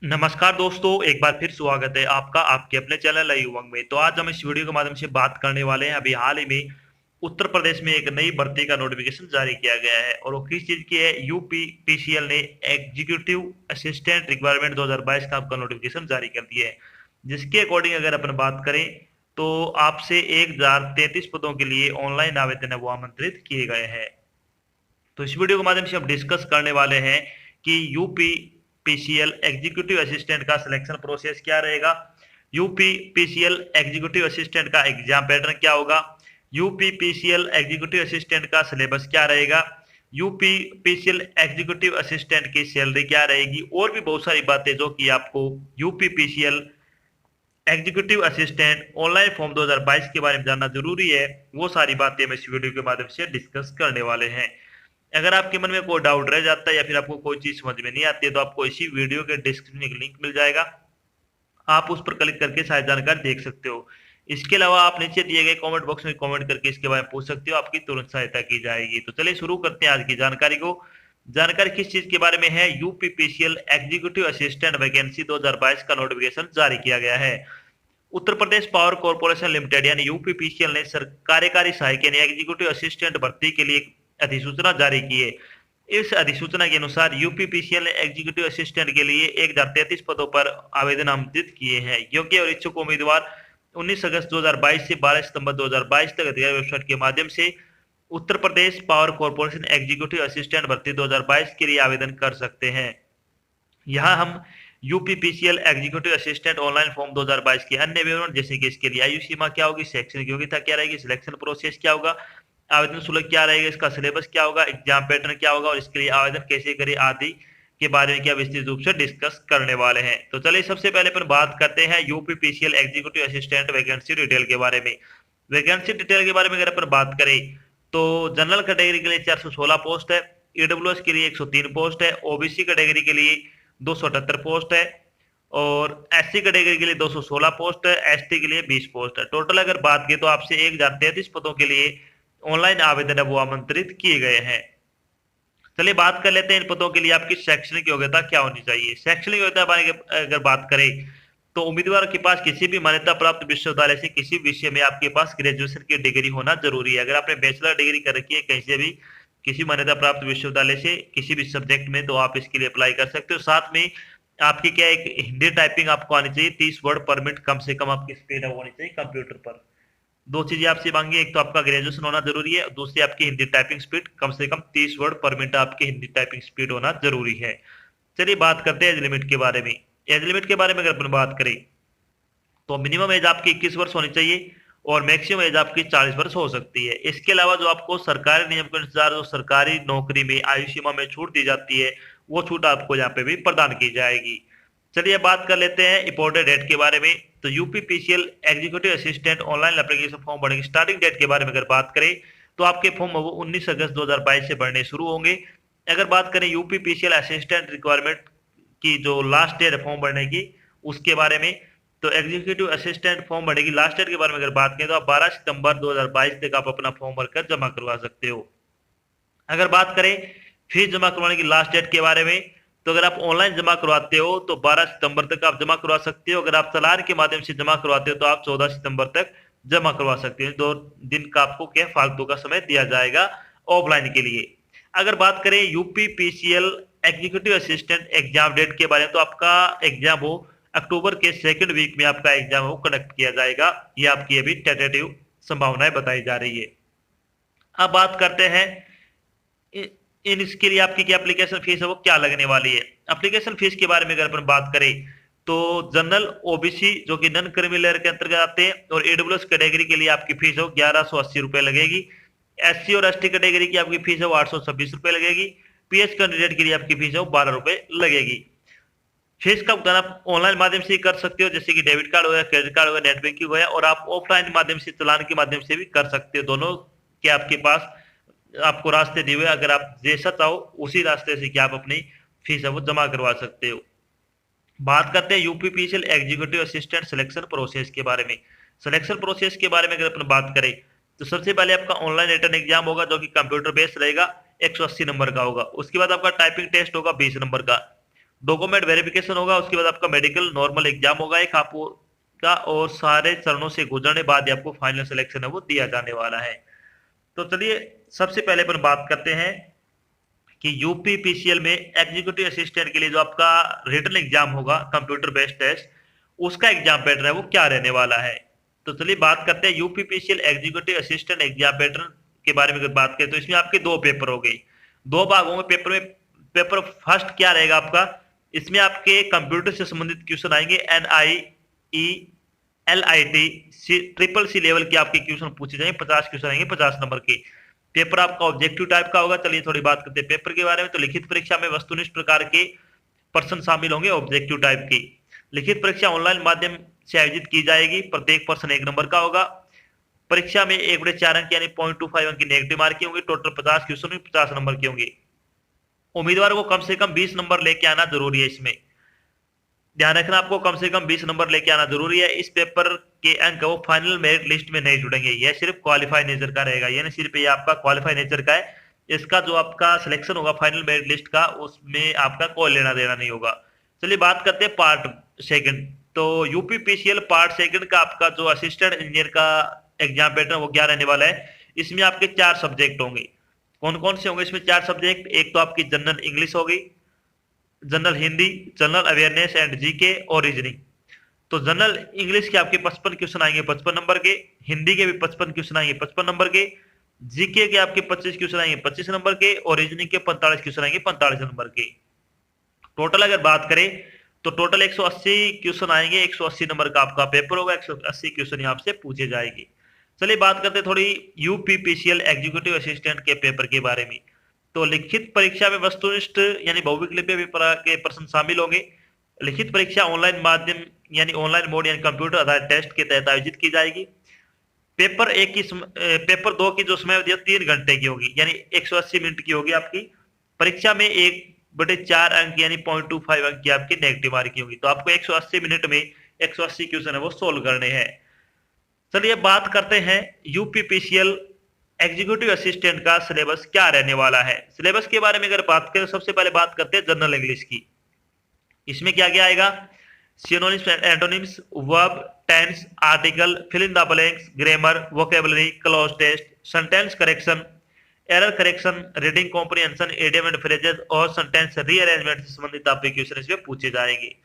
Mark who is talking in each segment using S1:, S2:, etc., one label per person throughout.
S1: नमस्कार दोस्तों, एक बार फिर स्वागत है आपका आपके अपने चैनल उमंग में। तो आज हम इस वीडियो के माध्यम से बात करने वाले हैं। अभी हाल ही में उत्तर प्रदेश में एक नई भर्ती का नोटिफिकेशन जारी किया गया है और वो किस चीज की है। यूपी पीसीएल ने एग्जीक्यूटिव असिस्टेंट रिक्वायरमेंट 2022 का आपका नोटिफिकेशन जारी कर दिया है, जिसके अकॉर्डिंग अगर अपन बात करें तो आपसे 1033 पदों के लिए ऑनलाइन आवेदन है वो आमंत्रित किए गए हैं। तो इस वीडियो के माध्यम से हम डिस्कस करने वाले हैं कि यूपी पीसीएल एग्जीक्यूटिव असिस्टेंट का सिलेक्शन प्रोसेस क्या रहेगा, यूपी पीसीएल एग्जीक्यूटिव असिस्टेंट का एग्जाम पैटर्न क्या होगा, यूपी पीसीएल एग्जीक्यूटिव असिस्टेंट का सिलेबस क्या रहेगा, यूपी पीसीएल एग्जीक्यूटिव असिस्टेंट की सैलरी क्या रहेगी, और भी बहुत सारी बातें जो कि आपको UP PCL executive assistant online form 2022 के बारे में जानना जरूरी है। वो सारी बातें हम इस वीडियो के माध्यम से डिस्कस करने वाले हैं। अगर आपके मन में कोई डाउट रह जाता है या फिर आपको कोई चीज समझ में नहीं आती है तो आपको इसी वीडियो के डिस्क्रिप्शन में एक लिंक मिल जाएगा, आप उस पर क्लिक करके सारी जानकारी देख सकते हो। इसके अलावा आप नीचे दिए गए कमेंट बॉक्स में कमेंट करके इसके बारे में पूछ सकते हो, आपकी तुरंत सहायता की जाएगी। तो चलिए शुरू करते हैं आज की जानकारी को। जानकारी किस चीज के बारे में है, UP PCL executive assistant vacancy 2022 का नोटिफिकेशन जारी किया गया है। Uttar Pradesh power corporation limited यानी यूपीपीसीएल ने कार्यकारी सहायक यानी एग्जीक्यूटिव असिस्टेंट भर्ती के लिए अधिसूचना जारी की है। इस अधिसूचना के अनुसार यूपीपीसीएल ने एग्जीक्यूटिव असिस्टेंट के लिए 1033 पदों पर आवेदन आमंत्रित किए हैं। योग्य और इच्छुक उम्मीदवार 19 अगस्त 2022 से 12 सितंबर 2022 तक अधिकारी वेबसाइट के माध्यम से Uttar Pradesh power corporation executive assistant भर्ती 2022 के लिए आवेदन कर सकते हैं। यहाँ हम UPPCL executive assistant online form 2022 के अन्य विवरण जैसे कि इसके लिए आयु सीमा क्या होगी, शैक्षणिक योग्यता क्या रहेगी, सिलेक्शन प्रोसेस क्या होगा, आवेदन शुल्क क्या रहेगा, इसका सिलेबस क्या होगा, एग्जाम पैटर्न क्या होगा और इसके लिए आवेदन कैसे करें आदि के बारे में क्या विस्तृत रूप से डिस्कस करने वाले हैं। तो चलिए सबसे पहले पर बात करते हैं UPPCL executive assistant vacancy detail के बारे में। वैकेंसी डिटेल के बारे में अगर अपन बात करें तो जनरल कैटेगरी के लिए 416 पोस्ट है, ईडब्ल्यूएस के लिए 103 पोस्ट है, ओबीसी कैटेगरी के लिए 278 पोस्ट है और एससी कैटेगरी के लिए 216 पोस्ट है, एसटी के लिए 20 पोस्ट है। टोटल अगर बात की तो आपसे 1033 पदों के लिए ऑनलाइन आवेदन है वो आमंत्रित किए गए हैं। चलिए बात कर लेते हैं इन पदों के लिए आपकी शैक्षणिक योग्यता क्या होनी चाहिए। शैक्षणिक योग्यता अगर बात करें तो उम्मीदवार के पास किसी भी मान्यता प्राप्त विश्वविद्यालय से किसी विषय में आपके पास ग्रेजुएशन की डिग्री होना जरूरी है। अगर आपने बैचलर डिग्री कर रखी है कहीं से भी किसी मान्यता प्राप्त विश्वविद्यालय से किसी भी सब्जेक्ट में तो आप इसके लिए अप्लाई कर सकते हो। साथ में आपकी क्या एक हिंदी टाइपिंग आपको आनी चाहिए, 30 वर्ड पर मिनट कम से कम आपकी स्पीड होनी चाहिए कंप्यूटर पर। दो चीजें आपसे मांगी, एक तो आपका ग्रेजुएशन होना जरूरी है, दूसरी आपकी हिंदी टाइपिंग स्पीड कम से कम 30 वर्ड पर मिनट आपकी हिंदी टाइपिंग स्पीड होना जरूरी है। चलिए बात करते हैं एज लिमिट के बारे में। एज लिमिट के बारे में अगर अपन बात करें तो मिनिमम एज आपकी 21 वर्ष होनी चाहिए और मैक्सिमम एज आपकी 40 वर्ष हो सकती है। इसके अलावा जो आपको सरकारी नियम के अनुसार जो सरकारी नौकरी में आयु सीमा में छूट दी जाती है वो छूट आपको यहाँ पे भी प्रदान की जाएगी। चलिए बात कर लेते हैं इंपॉर्टेंट डेट के बारे में। तो UPPCL executive assistant online application form भरने की स्टार्टिंग डेट के बारे में अगर बात करें तो आपके फॉर्म वो 19 अगस्त 2022 से भरने शुरू होंगे। अगर बात करें यूपीपीसीएल असिस्टेंट रिक्वायरमेंट की जो लास्ट डेट है फॉर्म भरने की उसके बारे में, तो एग्जीक्यूटिव असिस्टेंट फॉर्म भरने की लास्ट डेट के बारे में अगर बात करें तो आप 12 सितंबर 2022 तक आप अपना फॉर्म भरकर जमा करवा सकते हो। अगर बात करें फीस जमा करवाने की लास्ट डेट के बारे में तो अगर आप ऑनलाइन जमा करवाते हो तो 12 सितंबर तक आप जमा करवा सकते हो। अगर आप चालान के माध्यम से जमा करवाते हो तो आप 14 सितंबर तक जमा करवा सकते हो। 2 दिन का आपको क्या फालतू का समय दिया जाएगा ऑफलाइन के लिए। अगर बात करें UPPCL executive assistant exam date के बारे में तो आपका एग्जाम हो अक्टूबर के सेकंड वीक में आपका एग्जाम हो कंडक्ट किया जाएगा। ये आपकी अभी टेंटेटिव संभावनाएं बताई जा रही है। अब बात करते हैं इन इसके लिए आपकी क्या एप्लीकेशन फीस है वो क्या लगने वाली है। एप्लीकेशन फीस के बारे में अगर अपन बात करें तो जनरल ओबीसी जो कि नॉन क्रीमी लेयर के अंतर्गत आते हैं और ईडब्ल्यूएस कैटेगरी के लिए आपकी फीस हो 1180 रुपए लगेगी। एससी और एसटी कैटेगरी की आपकी फीस है वो 826 रुपए लगेगी। पीएच कैंडिडेट के लिए आपकी फीस है वो 12 रुपए लगेगी। फीस का भुगतान आप ऑनलाइन माध्यम से कर सकते हो जैसे कि डेबिट कार्ड हो गया, क्रेडिट कार्ड हो गया, नेट बैंकिंग हो गया, और आप ऑफलाइन माध्यम से चालान के माध्यम से भी कर सकते हो। दोनों के आपके पास आपको रास्ते दिए हुए, अगर आप जैसा चाहो उसी रास्ते से क्या आप अपनी फीस है वो जमा करवा सकते हो। बात करते हैं UPPCL executive assistant selection process के बारे में। सिलेक्शन प्रोसेस के बारे में अगर अपन बात करें तो सबसे पहले आपका ऑनलाइन रिटर्न एग्जाम होगा जो कि कंप्यूटर बेस्ड रहेगा, 180 नंबर का होगा। उसके बाद आपका टाइपिंग टेस्ट होगा 20 नंबर का। डॉक्यूमेंट वेरिफिकेशन होगा, उसके बाद आपका मेडिकल नॉर्मल एग्जाम होगा एक आपका, और सारे चरणों से गुजरने बाद ही आपको फाइनल सिलेक्शन है वो दिया जाने वाला है। तो चलिए सबसे पहले अपन बात करते हैं कि यूपीपीसीएल में एग्जीक्यूटिव असिस्टेंट के लिए जो आपका रिटन एग्जाम होगा कंप्यूटर बेस्ड टेस्ट, उसका एग्जाम पैटर्न है वो क्या रहने वाला है। तो चलिए बात करते हैं UPPCL executive assistant exam pattern के बारे में। अगर बात करें तो इसमें आपके दो पेपर हो गए, दो भागों में पेपर में। पेपर फर्स्ट क्या रहेगा आपका, इसमें आपके कंप्यूटर से संबंधित क्वेश्चन आएंगे, NIE LIT triple C level के आपके क्वेश्चन पूछे जाएंगे, 50 क्वेश्चन आएंगे 50 नंबर के। पेपर आपका ऑब्जेक्टिव टाइप का होगा। चलिए थोड़ी बात करते हैं पेपर के बारे में। तो लिखित परीक्षा में वस्तुनिष्ठ प्रकार के प्रश्न शामिल होंगे ऑब्जेक्टिव टाइप की। लिखित परीक्षा ऑनलाइन माध्यम से आयोजित की जाएगी, प्रत्येक प्रश्न 1 नंबर का होगा। परीक्षा में 1/4 अंक यानी 0.25 अंक की नेगेटिव मार्किंग होंगी। टोटल 50 क्वेश्चन 50 नंबर के होंगे। उम्मीदवार को कम से कम 20 नंबर लेके आना जरूरी है। इसमें ध्यान रखना, आपको कम से कम 20 नंबर लेके आना जरूरी है। इस पेपर के अंक वो फाइनल मेरिट लिस्ट में नहीं जुड़ेंगे, यह सिर्फ क्वालिफाई नेचर का रहेगा, यानी सिर्फ ये आपका क्वालिफाई नेचर का है। इसका जो आपका सिलेक्शन होगा फाइनल मेरिट लिस्ट का, उसमें आपका कोई लेना देना नहीं होगा। चलिए बात करते हैं पार्ट सेकंड। तो यूपीपीसीएल पार्ट सेकंड का आपका जो असिस्टेंट इंजीनियर का एग्जाम पैटर्न वो क्या रहने वाला है। इसमें आपके 4 सब्जेक्ट होंगे। कौन कौन से होंगे इसमें 4 सब्जेक्ट, एक तो आपकी जनरल इंग्लिश होगी, general Hindi, general awareness and GK और रीजनिंग। तो जनरल इंग्लिश के आपके 55 क्वेश्चन आएंगे 55 नंबर के, हिंदी के भी 55 क्वेश्चन आएंगे 55 नंबर के, जीके के आपके 25 क्वेश्चन आएंगे 25 नंबर के, और रीजनिंग के 45 क्वेश्चन आएंगे 45 नंबर के। टोटल अगर बात करें तो टोटल 180 क्वेश्चन आएंगे, 180 नंबर का आपका पेपर होगा, 180 क्वेश्चन यहाँ से पूछे जाएंगे। चलिए बात करते हैं थोड़ी यूपीपीसीएल एग्जीक्यूटिव असिस्टेंट के पेपर के बारे में। तो लिखित परीक्षा में वस्तुनिष्ठ यानी बहुविकल्पीय के प्रश्न शामिल होंगे। लिखित परीक्षा ऑनलाइन माध्यम यानी ऑनलाइन मोड यानी कंप्यूटर आधारित टेस्ट के तहत आयोजित की जाएगी। पेपर एक की पेपर 2 की जो समय अवधि 3 घंटे की होगी, यानी 180 मिनट की होगी आपकी। परीक्षा में 1/4 अंक यानी 0.25 अंक की आपकी नेगेटिव मार्किंग होगी। तो आपको 180 मिनट में 180 क्वेश्चन है वो सोल्व करने हैं। चलिए बात करते हैं यूपीपीसीएल एग्जीक्यूटिव असिस्टेंट का सिलेबस क्या रहने वाला है। सिलेबस के बारे में अगर बात करें, सबसे पहले बात करते हैं जनरल इंग्लिश की। इसमें क्या क्या आएगा, synonyms antonyms, verb, tense, article, fill in the blanks, grammar, vocabulary, clause test, sentence correction, error correction, reading comprehension, idiom and phrases और सेंटेंस रीअरेंजमेंट से संबंधित आपके क्वेश्चन इसमें पूछे जाएंगे।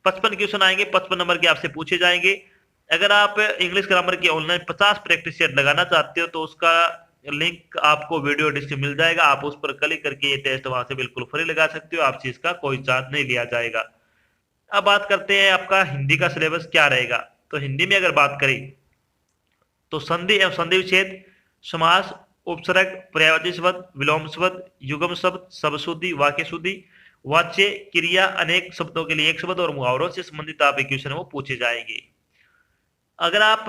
S1: 55 क्वेश्चन आएंगे, 55 नंबर के आपसे पूछे जाएंगे। अगर आप इंग्लिश ग्रामर की ऑनलाइन 50 प्रैक्टिस सेट लगाना चाहते हो तो उसका लिंक आपको वीडियो डिस्क्रिप्शन मिल जाएगा, आप उस पर क्लिक करके ये टेस्ट वहां से बिल्कुल फ्री लगा सकते हो, आपसे इसका कोई चार्ज नहीं लिया जाएगा। अब बात करते हैं आपका हिंदी का सिलेबस क्या रहेगा। तो हिंदी में अगर बात करें तो संधि एवं संधि विच्छेद, समास, उपसर्ग, पर्यायवाची शब्द, विलोम शब्द, युग्म शब्द, शब्दशुद्धि, वाक्य शुद्धि, वाच्य, क्रिया, अनेक शब्दों के लिए एक शब्द और मुहावरों से संबंधित आप क्वेश्चन वो पूछे जाएंगे। अगर आप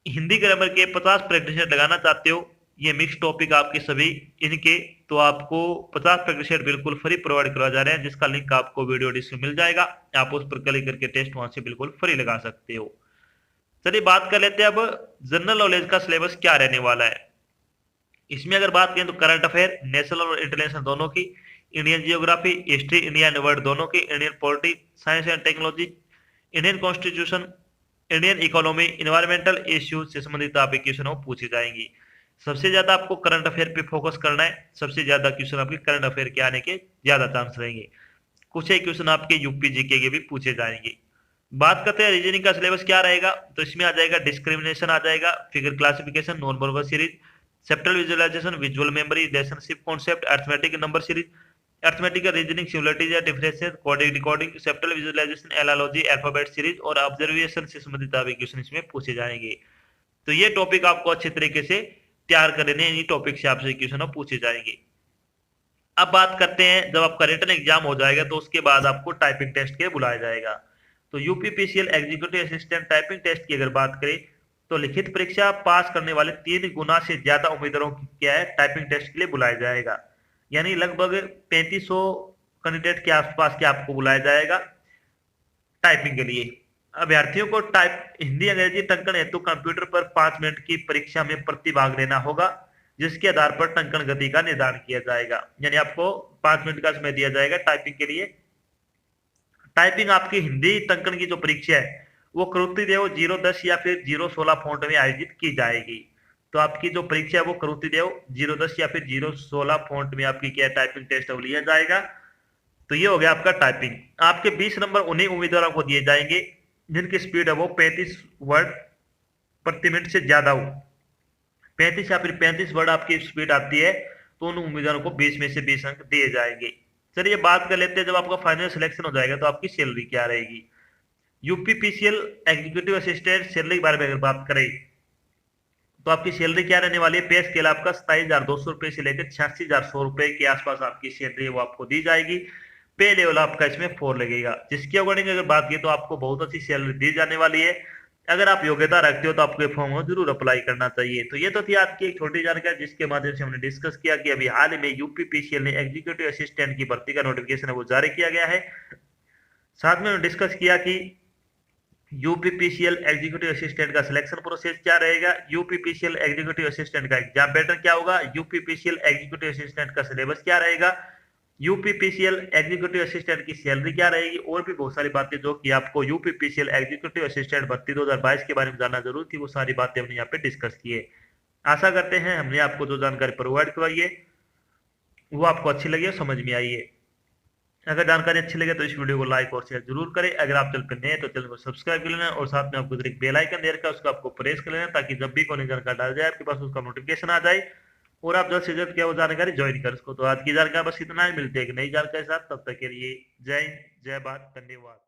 S1: हिंदी ग्रामर के 50 प्रैक्टिस सेट लगाना चाहते हो, ये मिक्स टॉपिक आपके सभी इनके, तो आपको 50 प्रैक्टिस सेट बिल्कुल फ्री प्रोवाइड करवा जा रहे हैं, जिसका लिंक आपको वीडियो डिस्क्रिप्शन मिल जाएगा, आप उस पर क्लिक करके टेस्ट वहां से बिल्कुल फ्री लगा सकते हो। चलिए बात कर लेते हैं अब जनरल नॉलेज का सिलेबस क्या रहने वाला है। इसमें अगर बात करें तो करंट अफेयर, नेशनल और इंटरनेशनल दोनों की, Indian geography, history, India and world दोनों की, Indian polity, science and technology, Indian constitution, Indian economy, environmental issues से संबंधित आप क्वेश्चन पूछे जाएंगे। सबसे ज्यादा आपको करंट अफेयर पे फोकस करना है, सबसे ज्यादा क्वेश्चन आपके करंट अफेयर के आने के ज्यादा चांस रहेंगे। कुछ एक क्वेश्चन आपके यूपी जीके के भी पूछे जाएंगे। बात करते हैं रीजनिंग का सिलेबस क्या रहेगा। तो इसमें आ जाएगा डिस्क्रिमिनेशन, आ जाएगा figure classification, non verbal series, spatial visualisation, visual memory, relationship concept, arithmetic number series, arithmetical reasoning, similarities या differences, coding decoding, spatial visualisation, analogy, alphabet series और ऑब्जर्वेशन से संबंधित आप क्वेश्चन इसमें पूछे जाएंगे। तो ये टॉपिक आपको अच्छे तरीके से तैयार कर लेने, इन्हीं टॉपिक से आपसे क्वेश्चन पूछे जाएंगे। अब बात करते हैं जब आपका रिटन एग्जाम हो जाएगा तो उसके बाद आपको टाइपिंग टेस्ट के लिए बुलाया जाएगा। तो UPPCL executive assistant typing test की अगर बात करें तो लिखित परीक्षा पास करने वाले 3 गुना से ज्यादा उम्मीदवारों की क्या है टाइपिंग टेस्ट के लिए बुलाया जाएगा, यानी लगभग 3500 कैंडिडेट के आसपास के आपको बुलाया जाएगा टाइपिंग के लिए। अभ्यर्थियों को टाइप हिंदी अंग्रेजी टंकण हेतु कंप्यूटर पर 5 मिनट की परीक्षा में प्रतिभाग लेना होगा, जिसके आधार पर टंकण गति का निर्धारण किया जाएगा, यानी आपको 5 मिनट का समय दिया जाएगा टाइपिंग के लिए। टाइपिंग आपकी हिंदी टंकण की जो परीक्षा है वो करोती देव 010 या फिर 016 फॉन्ट में आयोजित की जाएगी। तो आपकी जो परीक्षा है वो करोती देव 010 या फिर 016 फॉन्ट में आपकी क्या टाइपिंग टेस्ट वो लिया जाएगा। तो ये हो गया आपका टाइपिंग। आपके 20 नंबर उन्हीं उम्मीदवारों को दिए जाएंगे जिनकी स्पीड है वो 35 वर्ड प्रति मिनट से ज्यादा हो। 35 या फिर 35 वर्ड आपकी स्पीड आती है तो उन उम्मीदवारों को 20 में से 20 अंक दिए जाएंगे। चलिए बात कर लेते हैं जब आपका फाइनल सिलेक्शन हो जाएगा तो आपकी सैलरी क्या रहेगी। यूपीपीसीएल एग्जीक्यूटिव असिस्टेंट सैलरी के बारे में अगर बात करें तो आपकी सैलरी क्या रहने वाली है। पे स्केल आपका 27,200 रुपए से लेकर 86,100 रुपए के आसपास आपकी सैलरी है वो आपको दी जाएगी। पे लेवल आपका इसमें 4 लगेगा, जिसके अकॉर्डिंग अगर बात की तो आपको बहुत अच्छी सैलरी दी जाने वाली है। अगर आप योग्यता रखते हो तो आपको ये फॉर्म जरूर अप्लाई करना चाहिए। तो ये तो थी आज की एक छोटी जानकारी जिसके माध्यम से हमने डिस्कस किया कि अभी हाल ही में यूपीपीसीएल ने एग्जीक्यूटिव असिस्टेंट की भर्ती का नोटिफिकेशन है वो जारी किया गया है। साथ में डिस्कस किया कि यूपीपीसीएल एग्जीक्यूटिव असिस्टेंट का सिलेक्शन प्रोसेस क्या रहेगा, यूपीपीसीएल एग्जीक्यूटिव असिस्टेंट का एग्जाम पैटर्न क्या होगा, यूपीपीसीएल एग्जीक्यूटिव असिस्टेंट का सिलेबस क्या रहेगा, यूपीपीसीएल एग्जीक्यूटिव असिस्टेंट की सैलरी क्या रहेगी, और भी बहुत सारी बातें जो कि आपको यूपीपीसीएल एग्जीक्यूटिव असिस्टेंट भर्ती 2022 के बारे में जानना जरूर थी, वो सारी बातें हमने यहाँ पे डिस्कस की है। आशा करते हैं हमने आपको जो जानकारी प्रोवाइड करवाई है वो आपको अच्छी लगी और समझ में आई है। अगर जानकारी अच्छी लगे तो इस वीडियो को लाइक और शेयर जरूर करें। अगर आप चैनल पर नए हैं तो चैनल को सब्सक्राइब कर लेना और साथ में आपको एक बेल आइकन दे रखा है उसको आपको प्रेस कर लेना ताकि जब भी कोई जानकारी डाल जाए आपके पास उसका नोटिफिकेशन आ जाए और आप जल्द से जल्द क्या वो जानकारी ज्वाइन कर सको। तो आज की जानकारी बस इतना ही, मिलते हैं एक नई जानकारी के साथ, तब तक के लिए जय हिंद, जय भारत, धन्यवाद।